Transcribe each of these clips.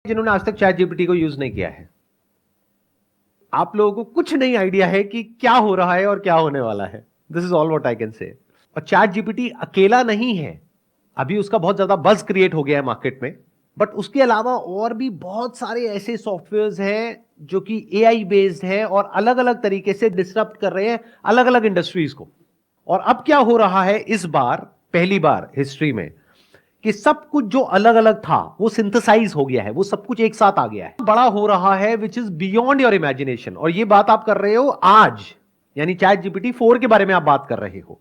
जिन्होंने आज तक चैट जीपीटी को यूज नहीं किया है, आप लोगों को कुछ नहीं आइडिया है कि क्या हो रहा है और क्या होने वाला है। This is all what I can say. और चैट जीपीटी अकेला नहीं है, अभी उसका बहुत ज्यादा बज क्रिएट हो गया है मार्केट में, बट उसके अलावा और भी बहुत सारे ऐसे सॉफ्टवेयर्स हैं जो कि एआई बेस्ड है और अलग अलग तरीके से डिसरप्ट कर रहे हैं अलग अलग इंडस्ट्रीज को। और अब क्या हो रहा है इस बार, पहली बार हिस्ट्री में, कि सब कुछ जो अलग अलग था वो सिंथेसाइज हो गया है, वो सब कुछ एक साथ आ गया है, बड़ा हो रहा है which is beyond your imagination. और ये बात आप कर रहे हो आज, यानी चैट जीपीटी 4 के बारे में आप बात कर रहे हो।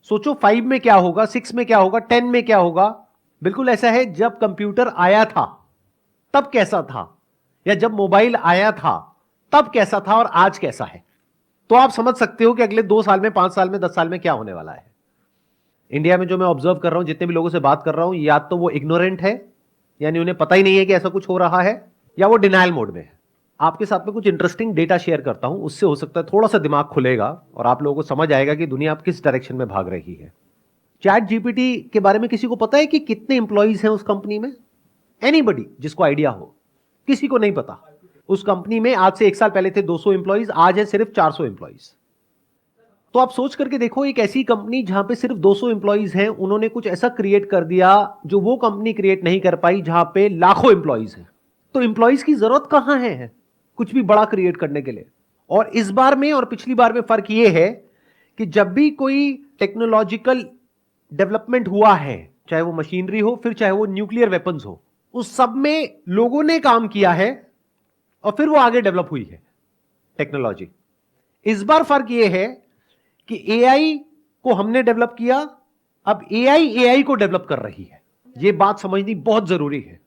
सोचो 5 में क्या होगा, 6 में क्या होगा, 10 में क्या होगा। बिल्कुल ऐसा है, जब कंप्यूटर आया था तब कैसा था, या जब मोबाइल आया था तब कैसा था, और आज कैसा है। तो आप समझ सकते हो कि अगले 2 साल में, 5 साल में, 10 साल में क्या होने वाला है। इंडिया में जो मैं ऑब्जर्व कर रहा हूं, जितने भी लोगों से बात कर रहा हूं, या तो वो इग्नोरेंट है, यानी उन्हें पता ही नहीं है कि ऐसा कुछ हो रहा है, या वो डिनायल मोड में है। आपके साथ में कुछ इंटरेस्टिंग डेटा शेयर करता हूं, उससे हो सकता है थोड़ा सा दिमाग खुलेगा और आप लोगों को समझ आएगा कि दुनिया आप किस डायरेक्शन में भाग रही है। चैट जीपीटी के बारे में किसी को पता है कि कितने इंप्लॉइज हैं उस कंपनी में? एनीबडी जिसको आइडिया हो? किसी को नहीं पता। उस कंपनी में आज से 1 साल पहले थे 200 इंप्लॉइज, आज है सिर्फ 400 इंप्लॉइज। तो आप सोच करके देखो, एक ऐसी कंपनी जहां पे सिर्फ 200 इंप्लॉइज हैं, उन्होंने कुछ ऐसा क्रिएट कर दिया जो वो कंपनी क्रिएट नहीं कर पाई जहां पे लाखों इंप्लॉइज हैं। तो इंप्लॉइज की जरूरत कहां है कुछ भी बड़ा क्रिएट करने के लिए। और इस बार में और पिछली बार में फर्क यह है कि जब भी कोई टेक्नोलॉजिकल डेवलपमेंट हुआ है, चाहे वो मशीनरी हो, फिर चाहे वो न्यूक्लियर वेपन्स हो, उस सब में लोगों ने काम किया है और फिर वो आगे डेवलप हुई है टेक्नोलॉजी। इस बार फर्क यह है कि एआई को हमने डेवलप किया, अब एआई एआई को डेवलप कर रही है। यह बात समझनी बहुत जरूरी है।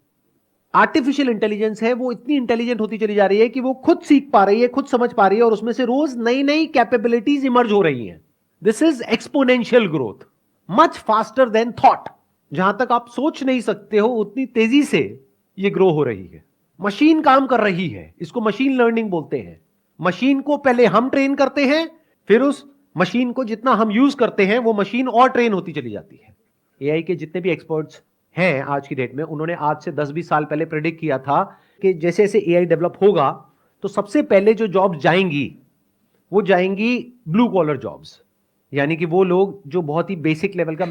आर्टिफिशियल इंटेलिजेंस है, वो इतनी इंटेलिजेंट होती चली जा रही है कि वो खुद सीख पा रही है, खुद समझ पा रही है, और उसमें से रोज नई नई कैपेबिलिटीज इमर्ज हो रही हैं। This is exponential growth, much faster than thought. जहां तक आप सोच नहीं सकते हो उतनी तेजी से यह ग्रो हो रही है। मशीन काम कर रही है, इसको मशीन लर्निंग बोलते हैं। मशीन को पहले हम ट्रेन करते हैं, फिर उस मशीन को जितना हम यूज करते हैं वो मशीन और ट्रेन होती चली जाती है। एआई के जितने भी एक्सपर्ट्स हैं आज की डेट में, उन्होंने आज से 10-20 साल पहले प्रेडिक्ट किया था कि जैसे जैसे एआई डेवलप होगा तो सबसे पहले जो जॉब्स जाएंगी वो जाएंगी ब्लू कॉलर जॉब्स, यानी कि वो लोग जो बहुत ही बेसिक लेवल का